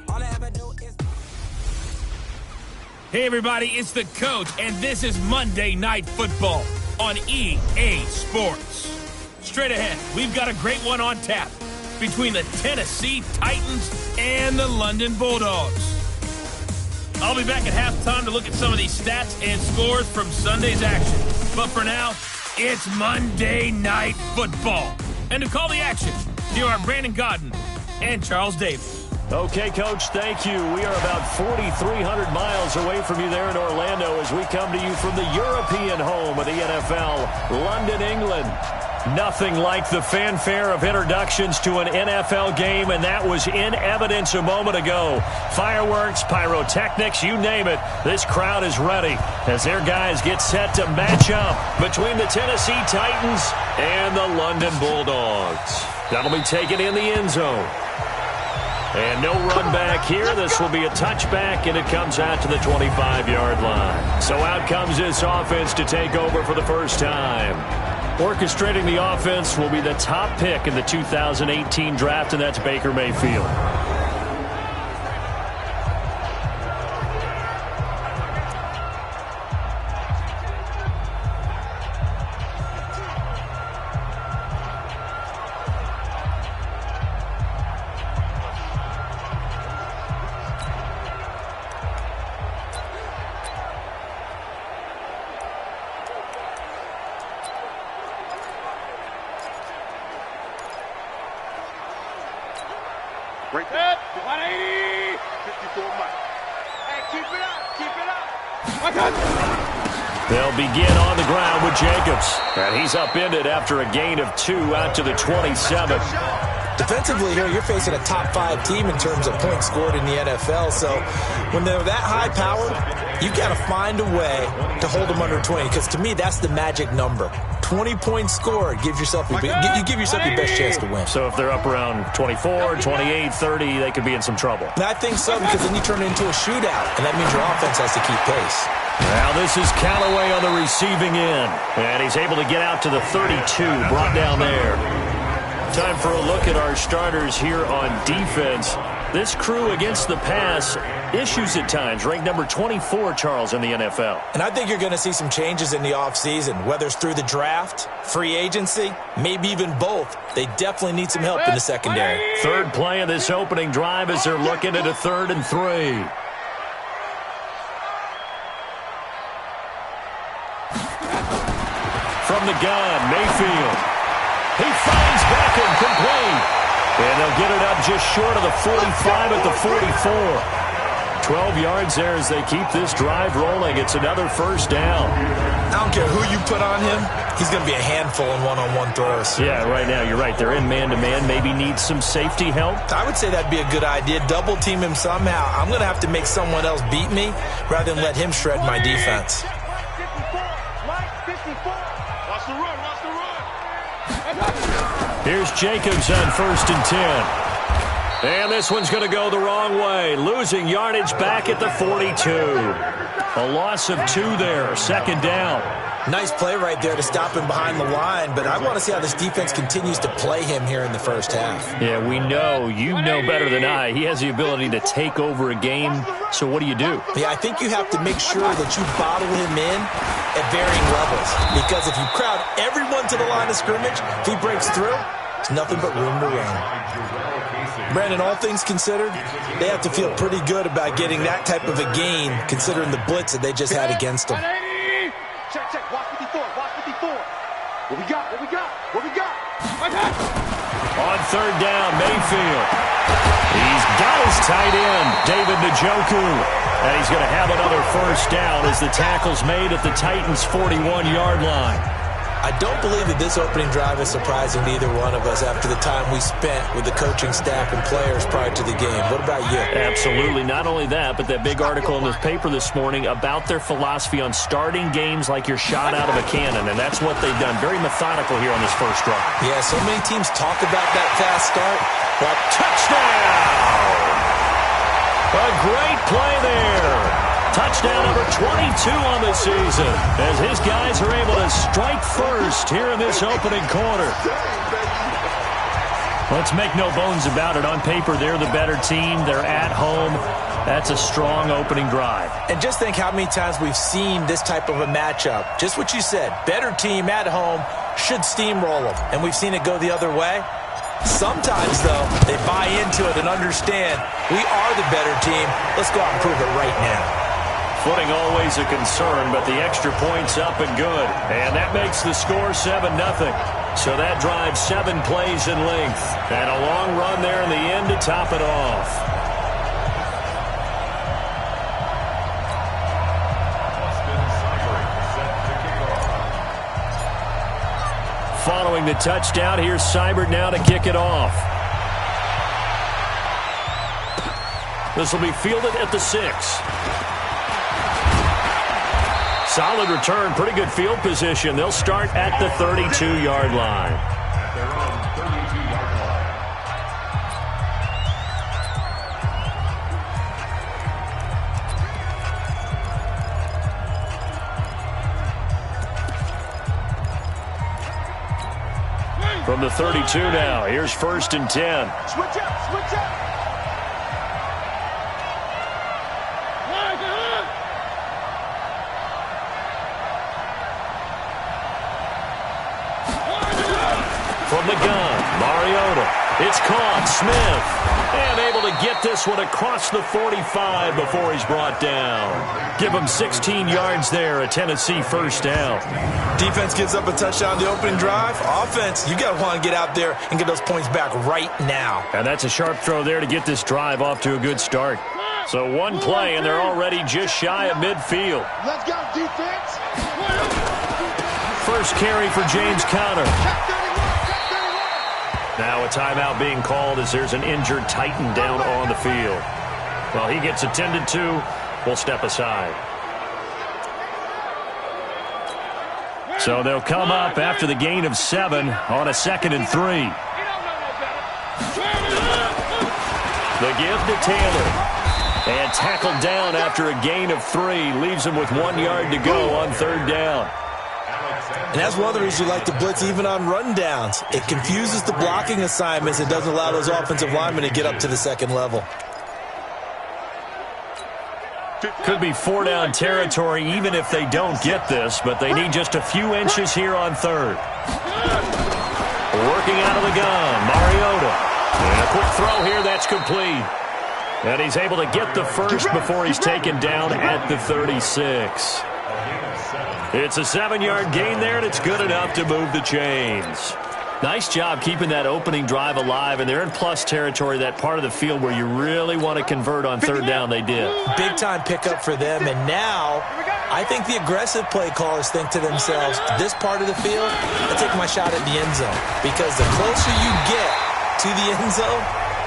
All I ever do is... Hey, everybody, it's the Coach, and this is Monday Night Football on EA Sports. Straight ahead, we've got a great one on tap between the Tennessee Titans and the London Bulldogs. I'll be back at halftime to look at some of these stats and scores from Sunday's action. But for now, it's Monday Night Football. And to call the action, here are Brandon Godden and Charles Davis. Okay, Coach, thank you. We are about 4,300 miles away from you there in Orlando as we come to you from the European home of the NFL, London, England. Nothing like the fanfare of introductions to an NFL game, and that was in evidence a moment ago. Fireworks, pyrotechnics, you name it. This crowd is ready as their guys get set to match up between the Tennessee Titans and the London Bulldogs. That'll be taken in the end zone. And no run back here. This will be a touchback, and it comes out to the 25-yard line. So out comes this offense to take over for the first time. Orchestrating the offense will be the top pick in the 2018 draft, and that's Baker Mayfield. Break that. 180. 54 Mike. Hey, keep it up. Keep it up. They'll begin on the ground with Jacobs. And he's upended after a gain of 2 out to the 27. Defensively here, you're facing a top 5 team in terms of points scored in the NFL. So when they're that high-powered, you've got to find a way to hold them under 20. Because to me, that's the magic number. 20 points scored gives yourself you give yourself your best chance to win. So if they're up around 24, 28, 30, they could be in some trouble. And I think so, because then you turn it into a shootout, and that means your offense has to keep pace. Now this is Callaway on the receiving end, and he's able to get out to the 32, brought down there. Time for a look at our starters here on defense. This crew against the pass, issues at times, ranked number 24, Charles, in the NFL. And I think you're going to see some changes in the offseason, whether it's through the draft, free agency, maybe even both. They definitely need some help in the secondary. Third play of this opening drive as they're looking at a 3rd and 3. From the gun, Mayfield. He finds Beckham complete. And they'll get it up just short of the 45 at the 44. 12 yards there as they keep this drive rolling. It's another first down. I don't care who you put on him. He's going to be a handful in one-on-one throws. Yeah, right now you're right. They're in man-to-man. Maybe needs some safety help. I would say that'd be a good idea. Double team him somehow. I'm going to have to make someone else beat me rather than let him shred my defense. 54. Watch the run. Watch the run. Here's Jacobs on 1st and 10. And this one's going to go the wrong way. Losing yardage back at the 42. A loss of 2 there. 2nd down. Nice play right there to stop him behind the line, but I want to see how this defense continues to play him here in the first half. Yeah, we know. You know better than I. He has the ability to take over a game, so what do you do? Yeah, I think you have to make sure that you bottle him in at varying levels, because if you crowd everyone to the line of scrimmage, if he breaks through, it's nothing but room to run. Brandon, all things considered, they have to feel pretty good about getting that type of a gain, considering the blitz that they just had against them. Check, check. Watch 54. Watch 54. What we got? What we got? What we got? On 3rd down, Mayfield. He's got his tight end, David Njoku. And he's going to have another first down as the tackle's made at the Titans' 41-yard line. I don't believe that this opening drive is surprising to either one of us after the time we spent with the coaching staff and players prior to the game. What about you? Absolutely. Not only that, but that big article in the paper this morning about their philosophy on starting games like you're shot out of a cannon, and that's what they've done. Very methodical here on this first drive. Yeah, so many teams talk about that fast start. But touchdown! A great play there. Touchdown number 22 on the season as his guys are able to strike first here in this opening quarter. Let's make no bones about it. On paper, they're the better team. They're at home. That's a strong opening drive. And just think how many times we've seen this type of a matchup. Just what you said, better team at home should steamroll them. And we've seen it go the other way. Sometimes, though, they buy into it and understand we are the better team. Let's go out and prove it right now. Footing always a concern, but the extra point's up and good. And that makes the score 7-0. So that drives 7 plays in length. And a long run there in the end to top it off. Following the touchdown, here's Seibert now to kick it off. This will be fielded at the 6. Solid return, pretty good field position. They'll start at the 32-yard line. From the 32 now, here's 1st and 10. Switch up, switch up. From the gun, Mariota. It's caught. Smith. And able to get this one across the 45 before he's brought down. Give him 16 yards there, a Tennessee first down. Defense gives up a touchdown the opening drive. Offense, you got to want to get out there and get those points back right now. And that's a sharp throw there to get this drive off to a good start. So one play, and they're already just shy of midfield. Let's go, defense. First carry for James Conner. Now a timeout being called as there's an injured Titan down on the field. Well, he gets attended to. We'll step aside. So they'll come up after the gain of 7 on a 2nd and 3. The give to Taylor. And tackled down after a gain of 3. Leaves him with 1 yard to go on 3rd down. And that's one of the reasons you like to blitz even on rundowns. It confuses the blocking assignments. It doesn't allow those offensive linemen to get up to the 2nd level. Could be 4-down territory even if they don't get this, but they need just a few inches here on 3rd. Working out of the gun, Mariota. And a quick throw here, that's complete. And he's able to get the first before he's taken down at the 36. It's a 7-yard gain there, and it's good enough to move the chains. Nice job keeping that opening drive alive, and they're in plus territory, that part of the field where you really want to convert on 3rd down. They did. Big-time pickup for them, and now I think the aggressive play callers think to themselves, this part of the field, I'll take my shot at the end zone, because the closer you get to the end zone,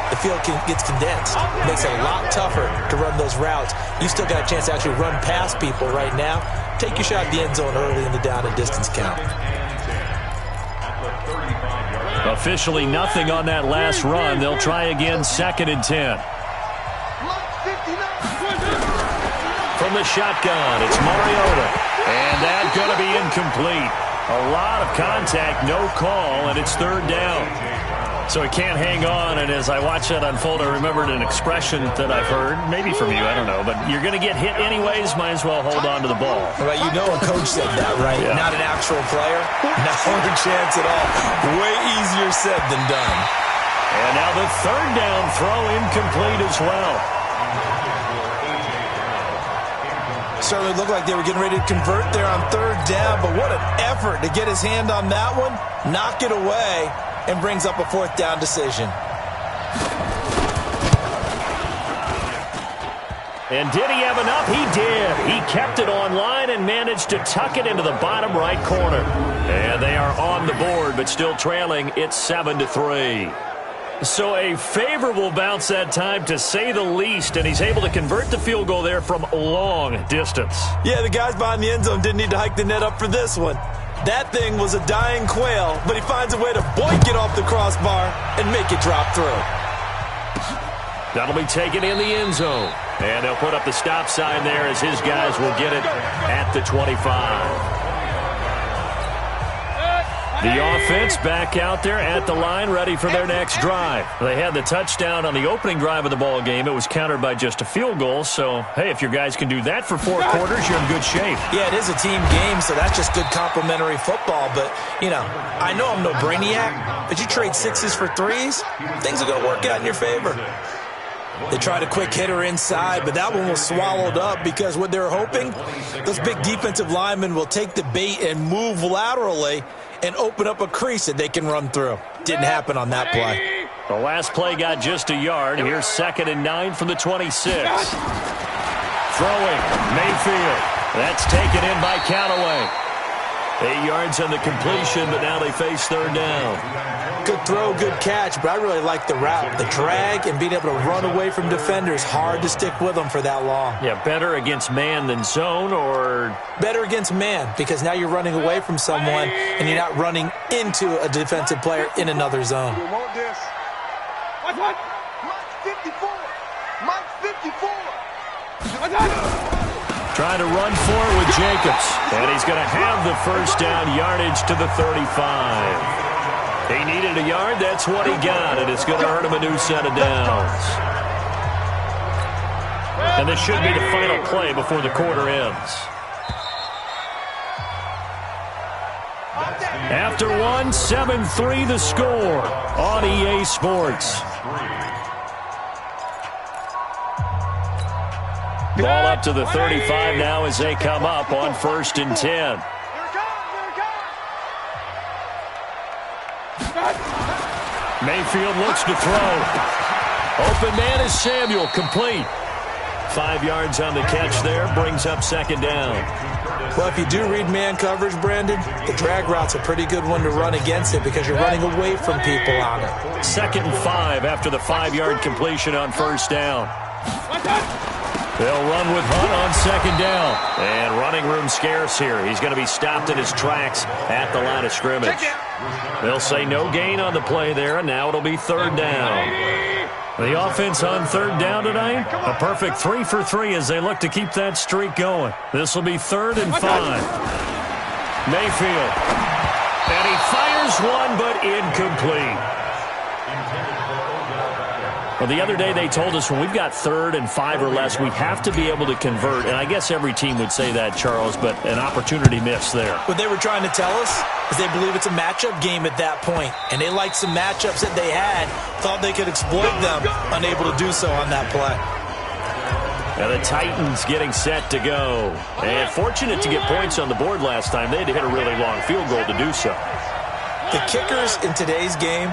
the field gets condensed. It makes it a lot tougher to run those routes. You still got a chance to actually run past people right now. Take your shot at the end zone early in the down and distance count. Officially nothing on that last run. They'll try again, 2nd and 10. From the shotgun, it's Mariota. And that's going to be incomplete. A lot of contact, no call, and it's 3rd down. So he can't hang on, and as I watch that unfold, I remembered an expression that I've heard, maybe from you, I don't know, but you're going to get hit anyways, might as well hold on to the ball. Well, you know a coach said that, right? Yeah. Not an actual player. Not a chance at all. Way easier said than done. And now the 3rd down throw incomplete as well. Certainly looked like they were getting ready to convert there on 3rd down, but what an effort to get his hand on that one, knock it away, and brings up a 4th down decision. And did he have enough? He did. He kept it online and managed to tuck it into the bottom right corner. And they are on the board, but still trailing. It's 7-3. So a favorable bounce that time, to say the least, and he's able to convert the field goal there from long distance. Yeah, the guys behind the end zone didn't need to hike the net up for this one. That thing was a dying quail, but he finds a way to boink it off the crossbar and make it drop through. That'll be taken in the end zone. And they'll put up the stop sign there as his guys will get it at the 25. The offense back out there at the line, ready for their next drive. They had the touchdown on the opening drive of the ball game. It was countered by just a field goal. So, hey, if your guys can do that for 4 quarters, you're in good shape. Yeah, it is a team game, so that's just good complementary football. But, you know, I know I'm no brainiac, but you trade 6s for 3s, things are going to work out in your favor. They tried a quick hitter inside, but that one was swallowed up because what they're hoping, those big defensive linemen will take the bait and move laterally and open up a crease that they can run through. Didn't happen on that play. The last play got just a yard. Here's 2nd and 9 from the 26. Throwing, Mayfield. That's taken in by Callaway. 8 yards on the completion, but now they face 3rd down. Good throw, good catch, but I really like the route. The drag and being able to run away from defenders, hard to stick with them for that long. Yeah, better against man than zone, or? Better against man, because now you're running away from someone and you're not running into a defensive player in another zone. You want this? What? Mike's 54. Mike's 54. Trying to run for it with Jacobs. And he's going to have the first down yardage to the 35. He needed a yard. That's what he got. And it's going to hurt him a new set of downs. And this should be the final play before the quarter ends. After one, 7-3 the score on EA Sports. Ball up to the 35 now as they come up on 1st and 10. Mayfield looks to throw. Open man is Samuel, complete. 5 yards on the catch there, brings up 2nd down. Well, if you do read man coverage, Brandon, the drag route's a pretty good one to run against it because you're running away from people on it. 2nd and 5 after the 5-yard completion on 1st down. They'll run with Hunt on 2nd down. And running room scarce here. He's going to be stopped in his tracks at the line of scrimmage. They'll say no gain on the play there, and now it'll be 3rd down. The offense on 3rd down tonight, a perfect 3 for 3 as they look to keep that streak going. This will be 3rd and 5. Mayfield. And he fires one, but incomplete. Well, the other day they told us when we've got 3rd and 5 or less, we have to be able to convert. And I guess every team would say that, Charles, but an opportunity missed there. What they were trying to tell us is they believe it's a matchup game at that point. And they liked some matchups that they had, thought they could exploit them, unable to do so on that play. And the Titans getting set to go. And fortunate to get points on the board last time. They had to hit a really long field goal to do so. The kickers in today's game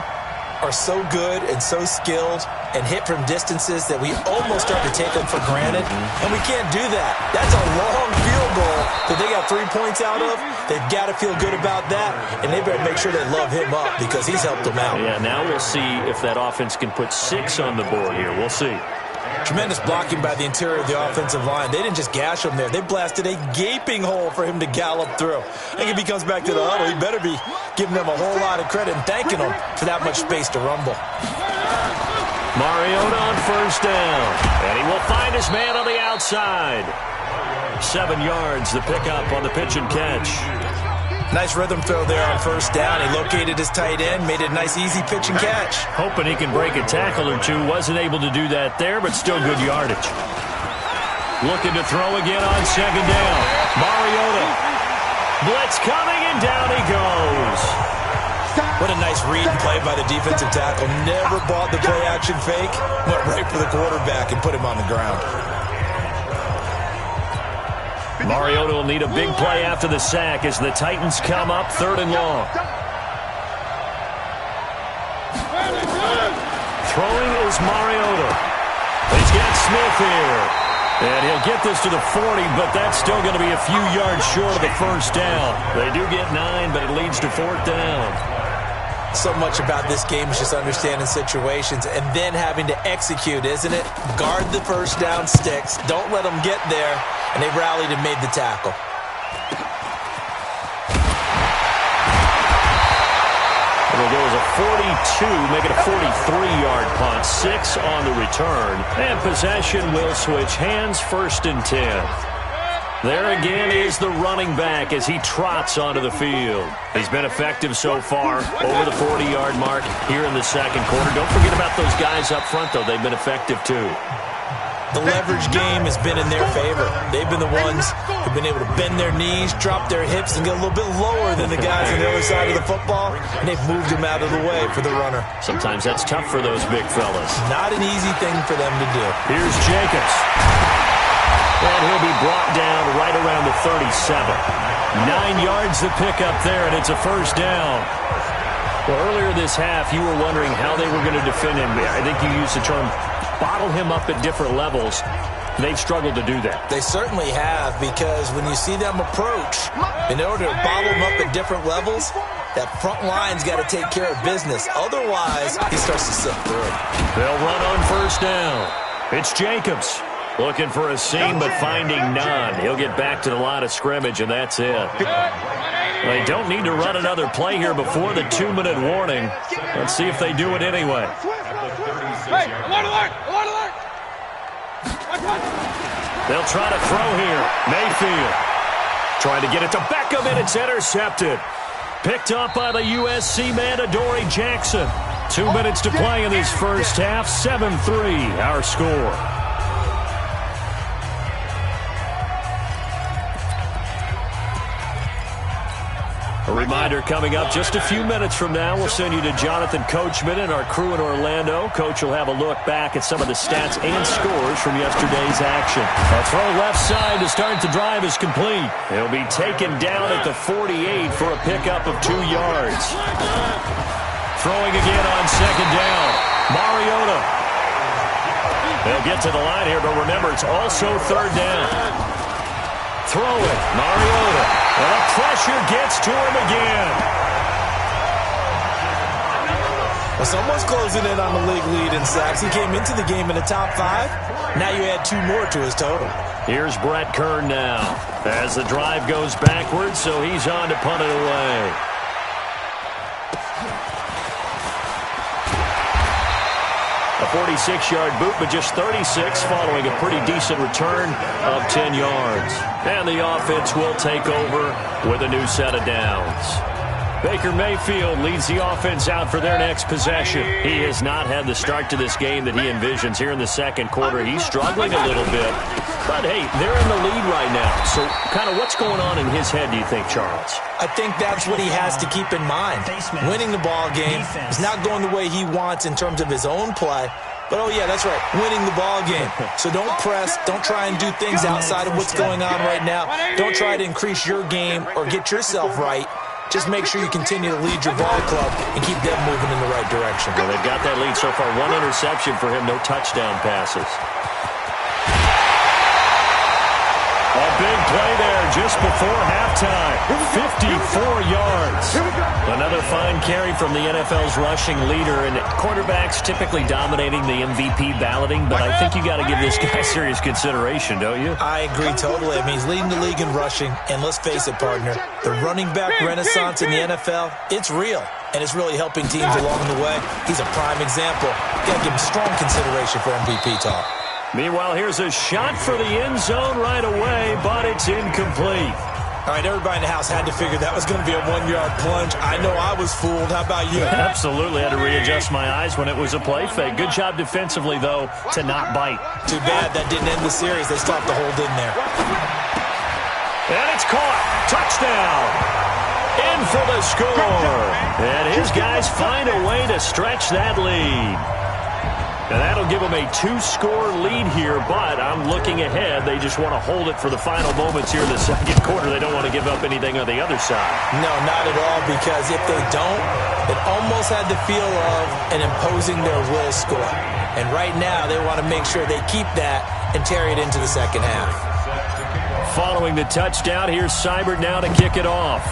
are so good and so skilled and hit from distances that we almost start to take them for granted, and we can't do that. That's a long field goal that they got 3 points out of. They've got to feel good about that, and they better make sure they love him up because he's helped them out. Yeah, now we'll see if that offense can put 6 on the board here. We'll see. Tremendous blocking by the interior of the offensive line. They didn't just gash him there. They blasted a gaping hole for him to gallop through. I think if he comes back to the huddle, he better be giving them a whole lot of credit and thanking them for that much space to rumble. Mariota on 1st down. And he will find his man on the outside. 7 yards, the pickup on the pitch and catch. Nice rhythm throw there on 1st down. He located his tight end, made it a nice, easy pitch and catch. Hoping he can break a tackle or two. Wasn't able to do that there, but still good yardage. Looking to throw again on 2nd down. Mariota. Blitz coming, and down he goes. What a nice read and play by the defensive tackle. Never bought the play-action fake. Went right for the quarterback and put him on the ground. Mariota will need a big play after the sack as the Titans come up 3rd and long. Throwing is Mariota. He's got Smith here. And he'll get this to the 40, but that's still going to be a few yards short of the 1st down. They do get 9, but it leads to 4th down. So much about this game is just understanding situations and then having to execute, isn't it? Guard the 1st down sticks. Don't let them get there. And they rallied and made the tackle. It'll go as a 42, make it a 43-yard punt. 6 on the return. And possession will switch hands, 1st and 10. There again is the running back as he trots onto the field. He's been effective so far, over the 40-yard mark here in the second quarter. Don't forget about those guys up front, though. They've been effective, too. The leverage game has been in their favor. They've been the ones who've been able to bend their knees, drop their hips, and get a little bit lower than the guys on the other side of the football, and they've moved them out of the way for the runner. Sometimes that's tough for those big fellas. Not an easy thing for them to do. Here's Jacobs. And he'll be brought down right around the 37. 9 yards to pick up there, and it's a first down. Well, earlier this half, you were wondering how they were going to defend him. I think you used the term bottle him up at different levels. They've struggled to do that. They certainly have, because when you see them approach, in order to bottle them up at different levels, that front line's got to take care of business. Otherwise, he starts to slip through. They'll run on first down. It's Jacobs. Looking for a seam, but finding none. He'll get back to the line of scrimmage, and that's it. They don't need to run another play here before the 2-minute warning. Let's see if they do it anyway. Hey, alert! They'll try to throw here. Mayfield trying to get it to Beckham, and it's intercepted. Picked up by the USC man, Adoree Jackson. 2 minutes to play in this first half. 7-3, our score. A reminder coming up just a few minutes from now. We'll send you to Jonathan Coachman and our crew in Orlando. Coach will have a look back at some of the stats and scores from yesterday's action. A throw left side to start the drive is complete. He'll be taken down at the 48 for a pickup of 2 yards. Throwing again on second down. Mariota. They'll get to the line here, but remember, it's also third down. Throw it. Mariota. And the pressure gets to him again. Well, someone's closing in on the league lead in sacks. He came into the game in the top 5. Now you add 2 more to his total. Here's Brett Kern now as the drive goes backwards, so he's on to punt it away. A 46-yard boot, but just 36 following a pretty decent return of 10 yards. And the offense will take over with a new set of downs. Baker Mayfield leads the offense out for their next possession. He has not had the start to this game that he envisions here in the second quarter. He's struggling a little bit. But, hey, they're in the lead right now. So kind of what's going on in his head, do you think, Charles? I think that's what he has to keep in mind. Winning the ball game is not going the way he wants in terms of his own play. But, oh, yeah, that's right, winning the ball game. So don't press. Don't try and do things outside of what's going on right now. Don't try to increase your game or get yourself right. Just make sure you continue to lead your ball club and keep them moving in the right direction. Well, they've got that lead so far. 1 interception for him, no touchdown passes. A big play there just before halftime. 54 yards. Another fine carry from the NFL's rushing leader, and quarterbacks typically dominating the MVP balloting, but I think you got to give this guy serious consideration, don't you? I agree totally. I mean, he's leading the league in rushing, and let's face it, partner, the running back renaissance in the NFL, it's real, and it's really helping teams along the way. He's a prime example. Got to give him strong consideration for MVP talk. Meanwhile, here's a shot for the end zone right away, but it's incomplete. All right, everybody in the house had to figure that was going to be a 1-yard plunge. I know I was fooled. How about you? Absolutely. Had to readjust my eyes when it was a play fake. Good job defensively, though, to not bite. Too bad that didn't end the series. They stopped the hold in there. And it's caught. Touchdown. In for the score. And his guys find a way to stretch that lead. And that'll give them a 2-score lead here, but I'm looking ahead. They just want to hold it for the final moments here in the second quarter. They don't want to give up anything on the other side. No, not at all, because if they don't, it almost had the feel of an imposing their will score. And right now, they want to make sure they keep that and carry it into the second half. Following the touchdown, here's Seibert now to kick it off.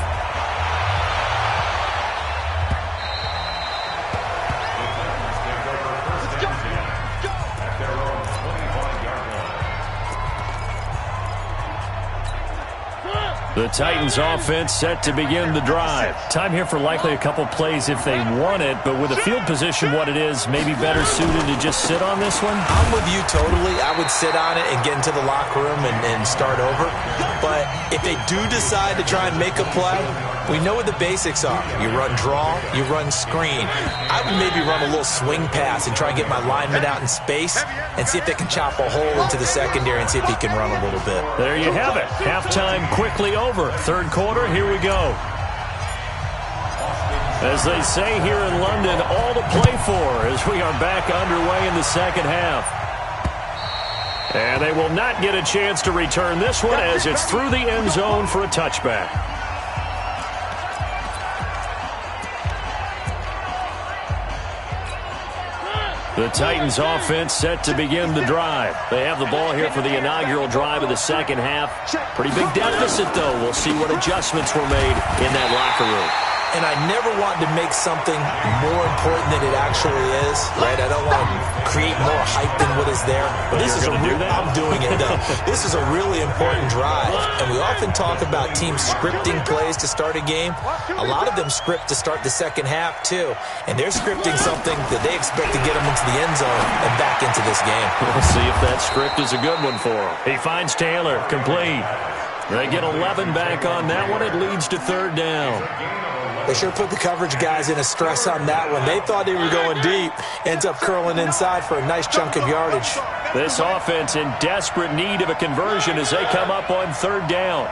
The Titans offense set to begin the drive. Time here for likely a couple plays if they want it, but with the field position what it is, maybe better suited to just sit on this one? I'm with you totally. I would sit on it and get into the locker room and start over. But if they do decide to try and make a play, we know what the basics are. You run draw, you run screen. I would maybe run a little swing pass and try and get my lineman out in space and see if they can chop a hole into the secondary and see if he can run a little bit. There you have it. Halftime quickly over. Third quarter, here we go. As they say here in London, all to play for as we are back underway in the second half. And they will not get a chance to return this one as it's through the end zone for a touchback. The Titans offense set to begin the drive. They have the ball here for the inaugural drive of the second half. Pretty big deficit, though. We'll see what adjustments were made in that locker room. And I never want to make something more important than it actually is, right? I don't want to create more hype than what is there. But this is I'm doing it, though. This is a really important drive. And we often talk about teams scripting plays to start a game. A lot of them script to start the second half, too. And they're scripting something that they expect to get them into the end zone and back into this game. We'll see if that script is a good one for him. He finds Taylor, complete. They get 11 back on that one. It leads to third down. They sure put the coverage guys in a stress on that one. They thought they were going deep. Ends up curling inside for a nice chunk of yardage. This offense in desperate need of a conversion as they come up on third down.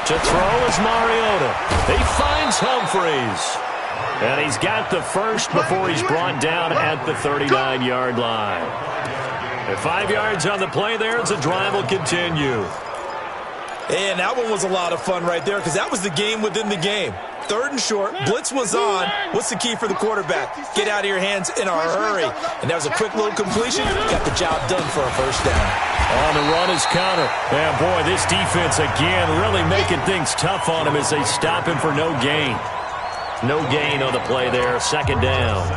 To throw is Mariota. He finds Humphreys. And he's got the first before he's brought down at the 39-yard line. And 5 yards on the play there as the drive will continue. And that one was a lot of fun right there because that was the game within the game. Third and short, blitz was on. What's the key for the quarterback? Get out of your hands in a hurry. And that was a quick little completion. Got the job done for a first down. On the run is Connor. And boy, this defense again really making things tough on him as they stop him for no gain. No gain on the play there, second down.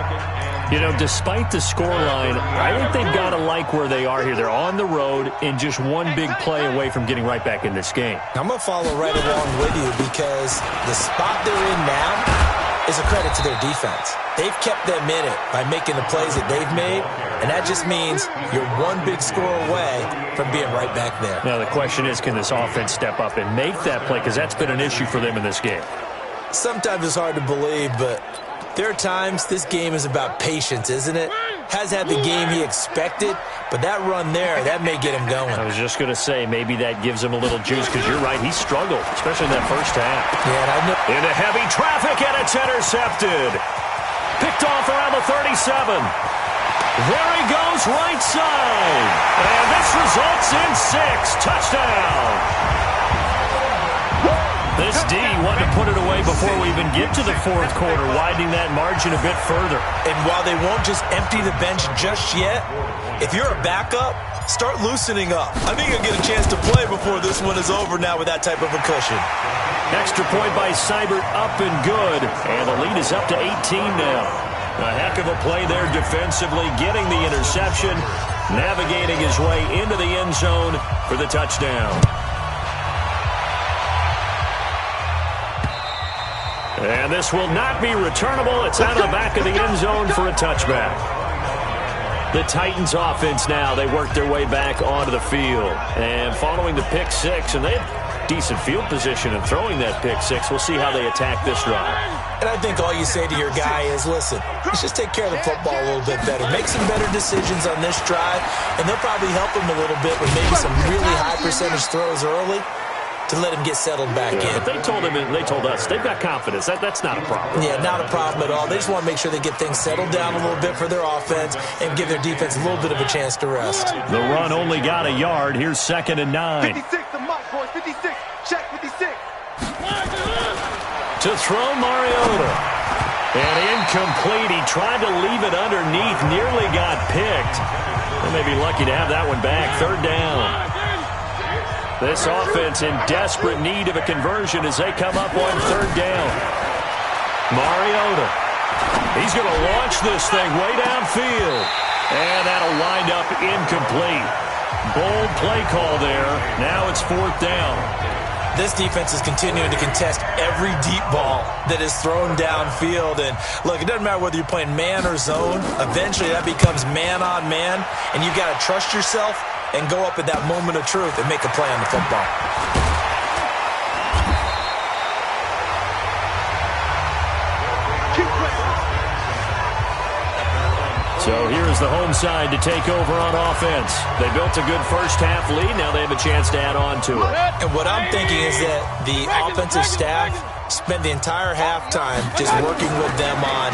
You know, despite the scoreline, I think they've got to like where they are here. They're on the road and just one big play away from getting right back in this game. I'm going to follow right along with you because the spot they're in now is a credit to their defense. They've kept them in it by making the plays that they've made, and that just means you're one big score away from being right back there. Now, the question is, can this offense step up and make that play? Because that's been an issue for them in this game. Sometimes it's hard to believe, but there are times this game is about patience, isn't it? Has had the game he expected, but that run there, that may get him going. I was just going to say, maybe that gives him a little juice, because you're right, he struggled, especially in that first half. Yeah, and I know. Into heavy traffic, and it's intercepted. Picked off around the 37. There he goes, right side. And this results in 6. Touchdown. This D wanted to put it away before we even get to the fourth quarter, widening that margin a bit further. And while they won't just empty the bench just yet, if you're a backup, start loosening up. I think you'll get a chance to play before this one is over now with that type of a cushion. Extra point by Seibert, up and good. And the lead is up to 18 now. A heck of a play there defensively, getting the interception, navigating his way into the end zone for the touchdown. And this will not be returnable. It's out of the back of the end zone for a touchback. The Titans offense now, they work their way back onto the field. And following the pick six, and they have decent field position in throwing that pick six. We'll see how they attack this drive. And I think all you say to your guy is, listen, let's just take care of the football a little bit better. Make some better decisions on this drive, and they'll probably help him a little bit with maybe some really high percentage throws early to let him get settled back in. But they told him, and they told us, they've got confidence. That's not a problem. Yeah, not a problem at all. They just want to make sure they get things settled down a little bit for their offense and give their defense a little bit of a chance to rest. The run only got a yard. Here's 2nd and 9. 56, the mark, boys. 56. Check 56. To throw Mariota. And incomplete. He tried to leave it underneath. Nearly got picked. They may be lucky to have that one back. 3rd down. This offense in desperate need of a conversion as they come up on 3rd down. Mariota. He's going to launch this thing way downfield. And that'll wind up incomplete. Bold play call there. Now it's 4th down. This defense is continuing to contest every deep ball that is thrown downfield. And, look, it doesn't matter whether you're playing man or zone. Eventually, that becomes man on man. And you've got to trust yourself and go up at that moment of truth and make a play on the football. So here's the home side to take over on offense. They built a good first-half lead. Now they have a chance to add on to it. And what I'm thinking is that the offensive staff spent the entire halftime just working with them on,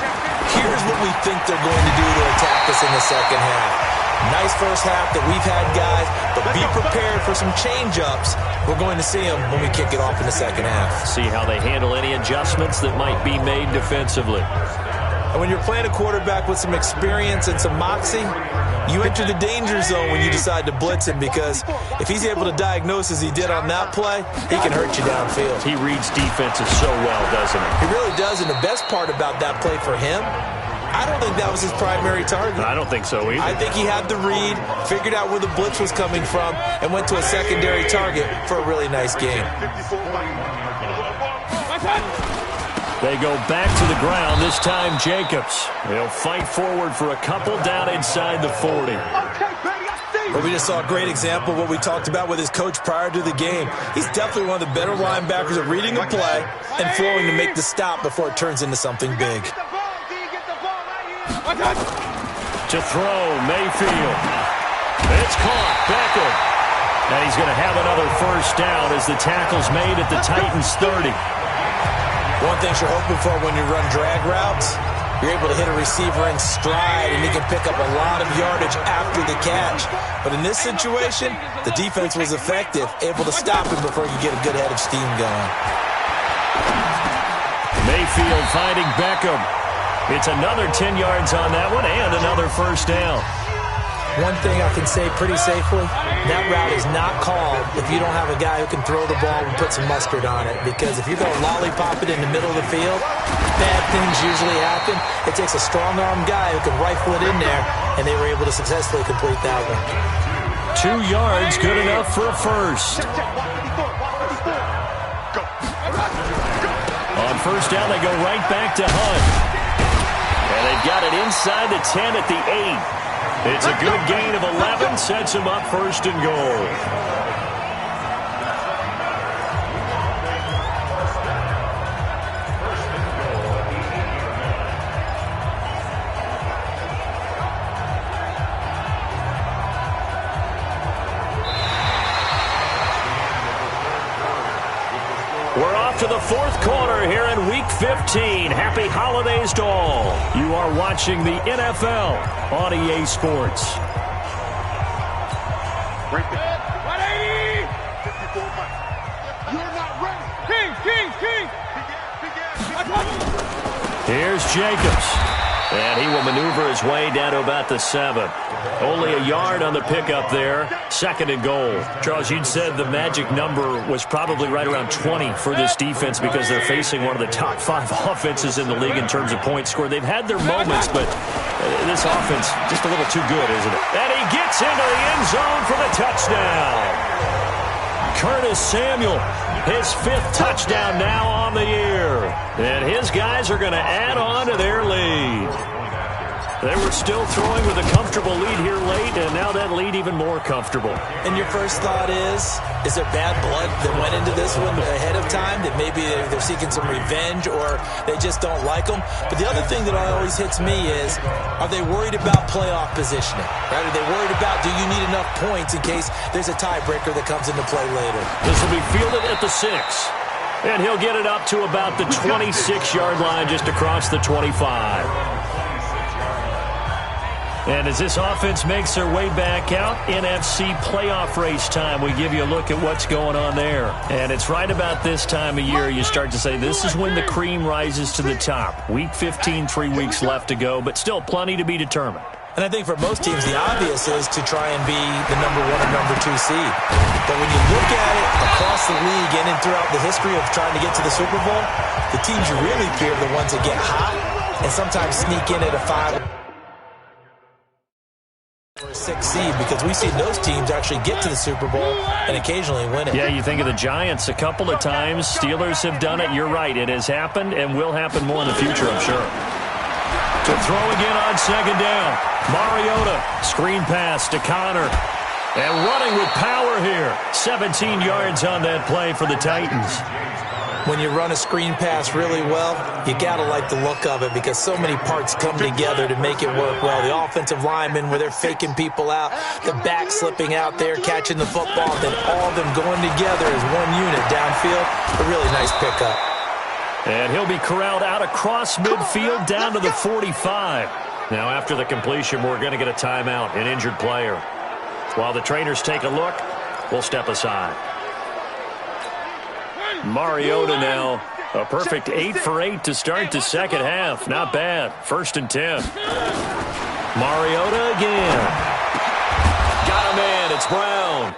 here's what we think they're going to do to attack us in the second half. Nice first half that we've had, guys, but be prepared for some change-ups. We're going to see them when we kick it off in the second half. See how they handle any adjustments that might be made defensively. And when you're playing a quarterback with some experience and some moxie, you enter the danger zone when you decide to blitz him, because if he's able to diagnose as he did on that play, he can hurt you downfield. He reads defenses so well, doesn't he? He really does, and the best part about that play for him, I don't think that was his primary target. I don't think so either. I think he had the read, figured out where the blitz was coming from, and went to a secondary target for a really nice game. They go back to the ground, this time Jacobs. They'll fight forward for a couple down inside the 40. Well, we just saw a great example of what we talked about with his coach prior to the game. He's definitely one of the better linebackers at reading a play and flowing to make the stop before it turns into something big. To throw, Mayfield. It's caught, Beckham. And he's going to have another first down as the tackle's made at the Titans' 30. One thing you're hoping for when you run drag routes, you're able to hit a receiver in stride, and he can pick up a lot of yardage after the catch. But in this situation, the defense was effective, able to stop him before you get a good head of steam going. Mayfield finding Beckham. It's another 10 yards on that one and another first down. One thing I can say pretty safely, that route is not called if you don't have a guy who can throw the ball and put some mustard on it. Because if you're going to lollipop it in the middle of the field, bad things usually happen. It takes a strong-armed guy who can rifle it in there, and they were able to successfully complete that one. 2 yards, good enough for a first. On first down, they go right back to Hunt. And they've got it inside the 10 at the 8. It's a good gain of 11, sets him up first and goal. We're off to the fourth quarter here in Week 15. Happy holidays to all. You are watching the NFL on EA Sports. Right there. 180! 54 miles. You're not ready. King. Here's Jacobs. And he will maneuver his way down to about the 7. Only a yard on the pickup there. Second and goal. Charles, you'd said the magic number was probably right around 20 for this defense because they're facing one of the top 5 offenses in the league in terms of points scored. They've had their moments, but this offense just a little too good, isn't it? And he gets into the end zone for the touchdown. Curtis Samuel, his 5th touchdown now on the year. And his guys are going to add on to their lead. They were still throwing with a comfortable lead here late, and now that lead even more comfortable. And your first thought is there bad blood that went into this one ahead of time, that maybe they're seeking some revenge or they just don't like them? But the other thing that always hits me is, are they worried about playoff positioning? Right? Are they worried about, do you need enough points in case there's a tiebreaker that comes into play later? This will be fielded at the 6. And he'll get it up to about the 26-yard line just across the 25. And as this offense makes their way back out, NFC playoff race time, we give you a look at what's going on there. And it's right about this time of year you start to say this is when the cream rises to the top. Week 15, 3 weeks left to go, but still plenty to be determined. And I think for most teams, the obvious is to try and be the number 1 or number 2 seed. But when you look at it across the league and throughout the history of trying to get to the Super Bowl, the teams you really fear are the ones that get hot and sometimes sneak in at a 5 or a 6 seed, because we've seen those teams actually get to the Super Bowl and occasionally win it. Yeah, you think of the Giants a couple of times. Steelers have done it. You're right. It has happened and will happen more in the future, I'm sure. To throw again on second down. Mariota, screen pass to Connor. And running with power here. 17 yards on that play for the Titans. When you run a screen pass really well, you got to like the look of it, because so many parts come together to make it work well. The offensive linemen, where they're faking people out, the back slipping out there, catching the football, then all of them going together as one unit downfield. A really nice pickup. And he'll be corralled out across midfield down to the 45. Now, after the completion, we're going to get a timeout, an injured player. While the trainers take a look, we'll step aside. Mariota now, a perfect 8 for 8 to start the second half. Not bad. 1st and 10. Mariota again. Got a man. It's Brown.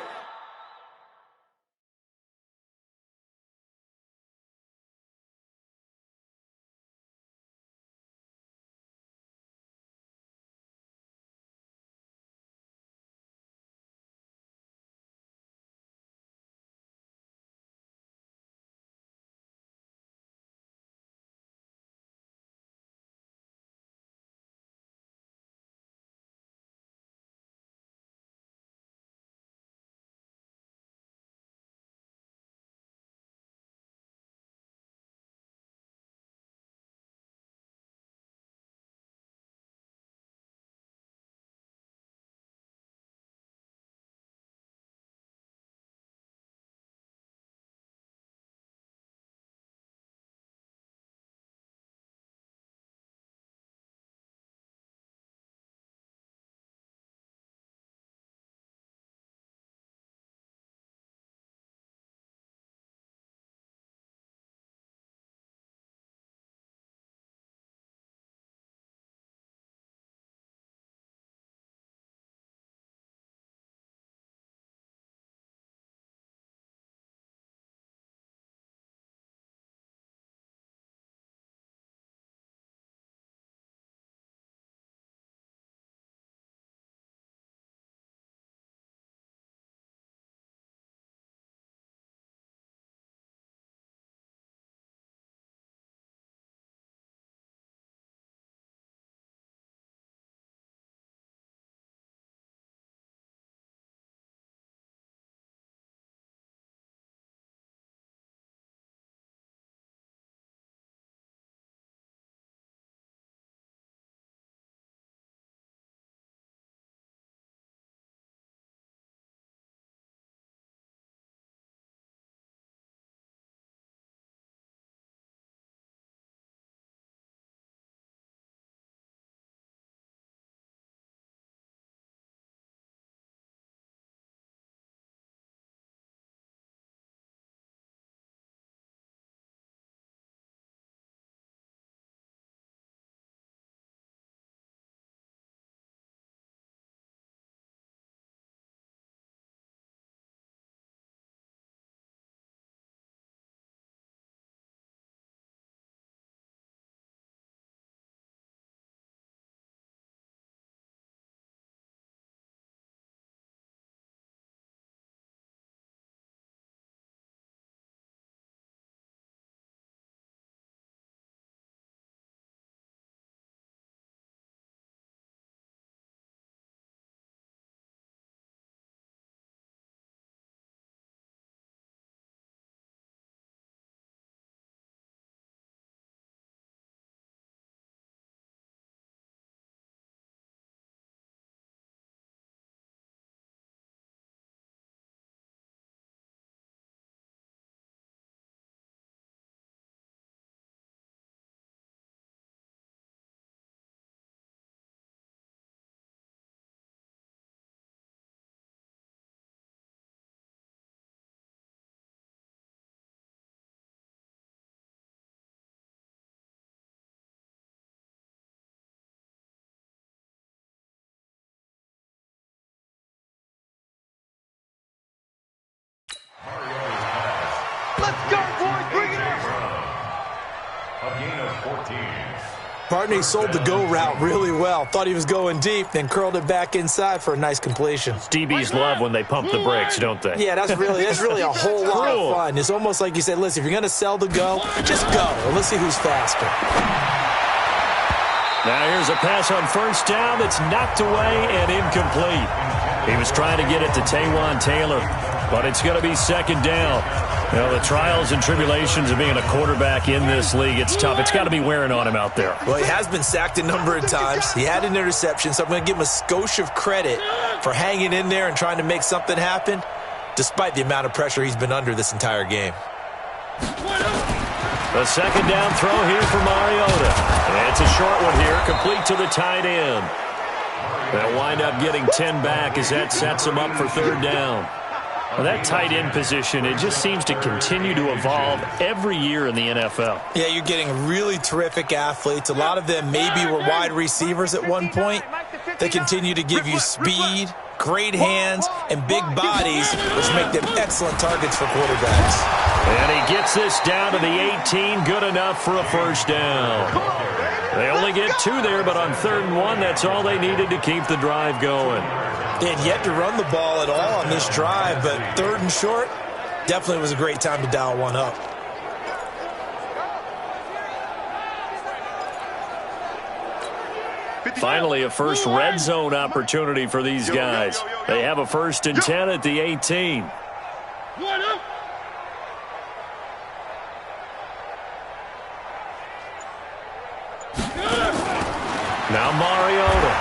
Let's go, boys. Bring it on. A gain of 14. Partner, he sold the go route really well. Thought he was going deep, then curled it back inside for a nice completion. DBs love when they pump the brakes, don't they? Yeah, that's really a whole lot of fun. It's almost like you said, listen, if you're going to sell the go, just go. And let's see who's faster. Now here's a pass on first down that's knocked away and incomplete. He was trying to get it to Taywan Taylor, but it's going to be second down. You know, the trials and tribulations of being a quarterback in this league, it's tough. It's got to be wearing on him out there. Well, he has been sacked a number of times. He had an interception, so I'm going to give him a skosh of credit for hanging in there and trying to make something happen, despite the amount of pressure he's been under this entire game. The second down throw here for Mariota. And it's a short one here, complete to the tight end. They'll wind up getting 10 back as that sets them up for third down. Well, that tight end position, it just seems to continue to evolve every year in the NFL. Yeah, you're getting really terrific athletes. A lot of them maybe were wide receivers at one point. They continue to give you speed, great hands, and big bodies, which make them excellent targets for quarterbacks. And he gets this down to the 18, good enough for a first down. They only get 2 there, but on 3rd and 1, that's all they needed to keep the drive going. They had yet to run the ball at all on this drive, but 3rd and short definitely was a great time to dial one up. Finally, a first red zone opportunity for these guys. They have a 1st and 10 at the 18. Now Mariota.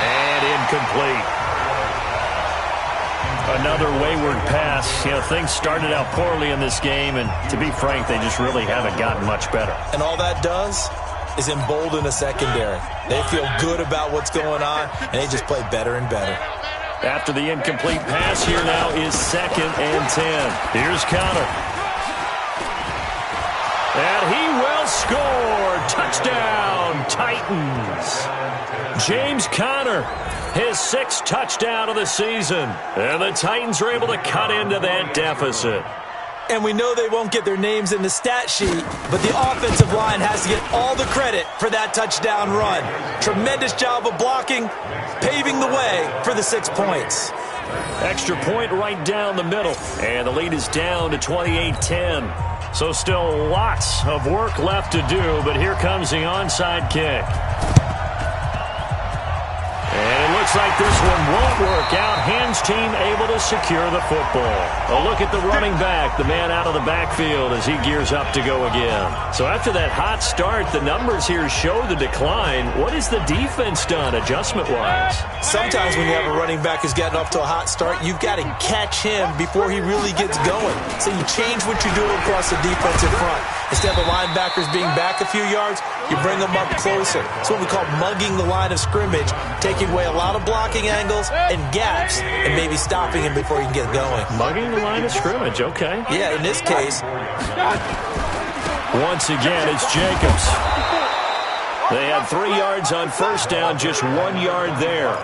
And incomplete. Another wayward pass. You know, things started out poorly in this game, and to be frank, they just really haven't gotten much better. And all that does is embolden a secondary. They feel good about what's going on, and they just play better and better. After the incomplete pass, here now is 2nd and 10. Here's Conner. And he will score. Touchdown, Titans. James Conner, his 6th touchdown of the season. And the Titans are able to cut into that deficit. And we know they won't get their names in the stat sheet, but the offensive line has to get all the credit for that touchdown run. Tremendous job of blocking, paving the way for the 6 points. Extra point right down the middle. And the lead is down to 28-10. So still lots of work left to do, but here comes the onside kick. And it looks like this one won't work out. Hams team able to secure the football. A look at the running back, the man out of the backfield as he gears up to go again. So after that hot start, the numbers here show the decline. What has the defense done adjustment-wise? Sometimes when you have a running back who's gotten off to a hot start, you've got to catch him before he really gets going. So you change what you do across the defensive front. Instead of the linebackers being back a few yards, you bring them up closer. It's what we call mugging the line of scrimmage, taking away a lot of blocking angles and gaps and maybe stopping him before he can get going. Mugging the line of scrimmage, okay. Yeah, in this case. Once again, it's Jacobs. They had 3 yards on first down, just 1 yard there.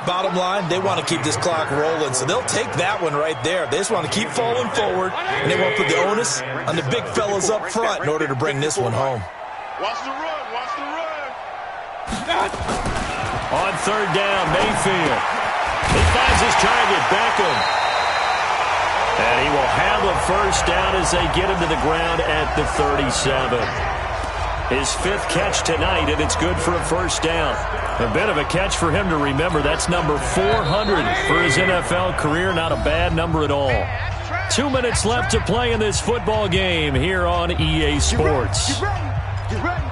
Bottom line, they want to keep this clock rolling, so they'll take that one right there. They just want to keep falling forward, and they want to put the onus on the big fellas up front in order to bring this one home. Watch the run, watch the run. On 3rd down, Mayfield. He finds his target, Beckham. And he will have a first down as they get him to the ground at the 37. His 5th catch tonight, and it's good for a first down. A bit of a catch for him to remember. That's number 400 for his NFL career. Not a bad number at all. 2 minutes left to play in this football game here on EA Sports. Get ready. Get ready.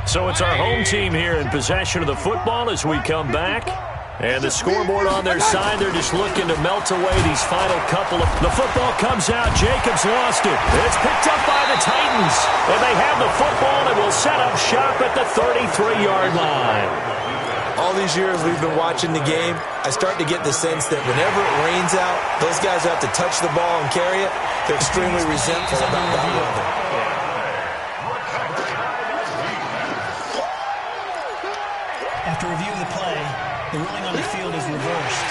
So it's our home team here in possession of the football as we come back. And the scoreboard on their side, they're just looking to melt away these final couple of... The football comes out. Jacobs lost it. It's picked up by the Titans. And they have the football and will set up shop at the 33-yard line. All these years we've been watching the game, I start to get the sense that whenever it rains out, those guys who have to touch the ball and carry it, they're extremely resentful about that weather. After reviewing the play, the ruling on the field is reversed.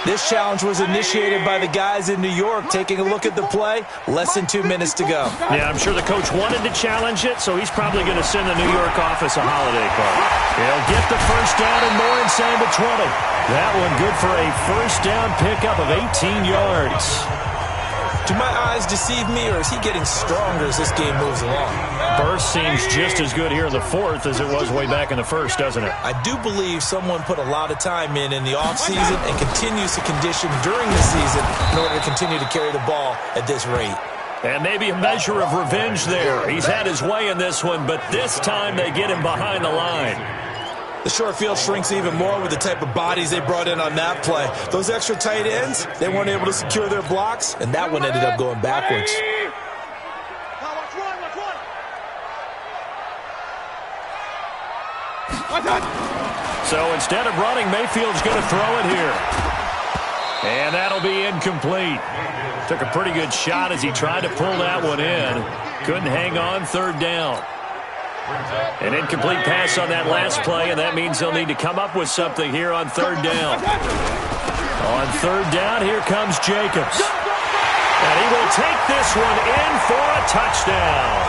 This challenge was initiated by the guys in New York. Taking a look at the play, less than 2 minutes to go. Yeah, I'm sure the coach wanted to challenge it, so he's probably going to send the New York office a holiday card. He'll get the first down and more inside the 20. That one good for a first down pickup of 18 yards. Do my eyes deceive me, or is he getting stronger as this game moves along? Burst seems just as good here in the fourth as it was way back in the first, doesn't it? I do believe someone put a lot of time in the offseason and continues to condition during the season in order to continue to carry the ball at this rate. And maybe a measure of revenge there. He's had his way in this one, but this time they get him behind the line. The short field shrinks even more with the type of bodies they brought in on that play. Those extra tight ends, they weren't able to secure their blocks, and that one ended up going backwards. So instead of running, Mayfield's going to throw it here. And that'll be incomplete. Took a pretty good shot as he tried to pull that one in. Couldn't hang on, third down. An incomplete pass on that last play, and that means they'll need to come up with something here on third down. On third down, here comes Jacobs. And he will take this one in for a touchdown.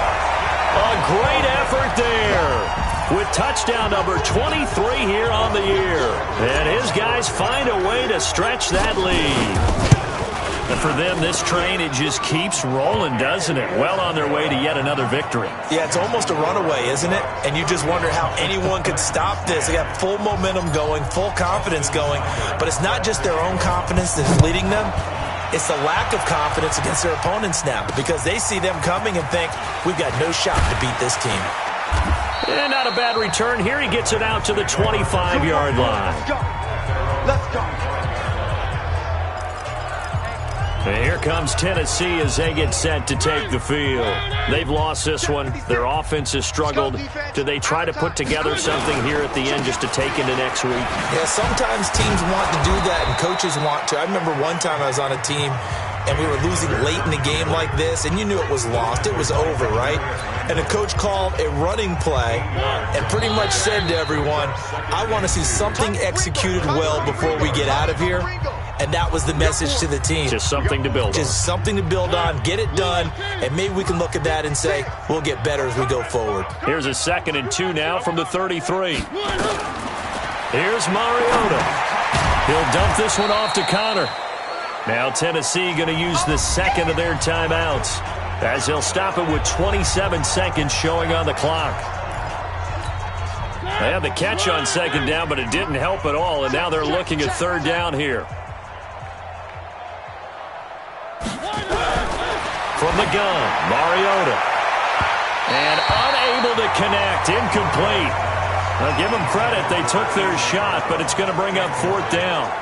A great effort there, with touchdown number 23 here on the year. And his guys find a way to stretch that lead. And for them, this train, it just keeps rolling, doesn't it? Well on their way to yet another victory. Yeah, it's almost a runaway, isn't it? And you just wonder how anyone could stop this. They got full momentum going, full confidence going. But it's not just their own confidence that's leading them. It's the lack of confidence against their opponents now, because they see them coming and think, we've got no shot to beat this team. And not a bad return here. He gets it out to the 25-yard line. Let's go. And here comes Tennessee as they get set to take the field. They've lost this one. Their offense has struggled. Do they try to put together something here at the end just to take into next week? Yeah, sometimes teams want to do that and coaches want to. I remember one time I was on a team and we were losing late in the game like this, and you knew it was lost. It was over, right? And the coach called a running play and pretty much said to everyone, I want to see something executed well before we get out of here. And that was the message to the team. Just something to build on. Just something to build on, get it done, and maybe we can look at that and say, we'll get better as we go forward. Here's a 2nd and 2 now from the 33. Here's Mariota. He'll dump this one off to Connor. Now Tennessee going to use the second of their timeouts, as they'll stop it with 27 seconds showing on the clock. They had the catch on second down, but it didn't help at all, and now they're looking at third down here. From the gun, Mariota. And unable to connect, incomplete. Now give them credit, they took their shot, but it's going to bring up fourth down.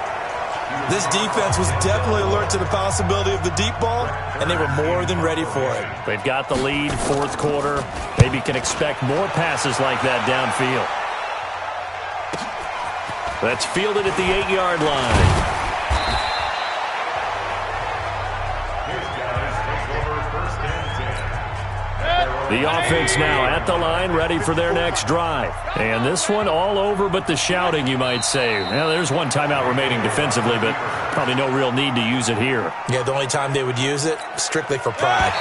This defense was definitely alert to the possibility of the deep ball, and they were more than ready for it. They've got the lead, fourth quarter. Maybe can expect more passes like that downfield. That's fielded at the 8-yard line. The offense now at the line, ready for their next drive. And this one all over but the shouting, you might say. Well, there's one timeout remaining defensively, but probably no real need to use it here. Yeah, the only time they would use it, strictly for pride.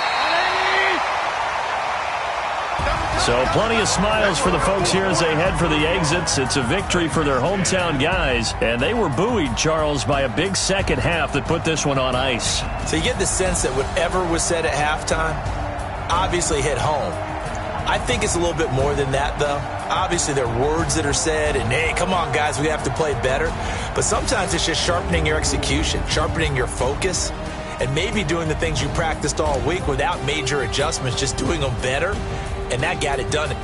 So plenty of smiles for the folks here as they head for the exits. It's a victory for their hometown guys, and they were buoyed, Charles, by a big second half that put this one on ice. So you get the sense that whatever was said at halftime obviously hit home. I think it's a little bit more than that, though. Obviously, there are words that are said, and, hey, come on, guys, we have to play better. But sometimes it's just sharpening your execution, sharpening your focus, and maybe doing the things you practiced all week without major adjustments, just doing them better. And that got it done.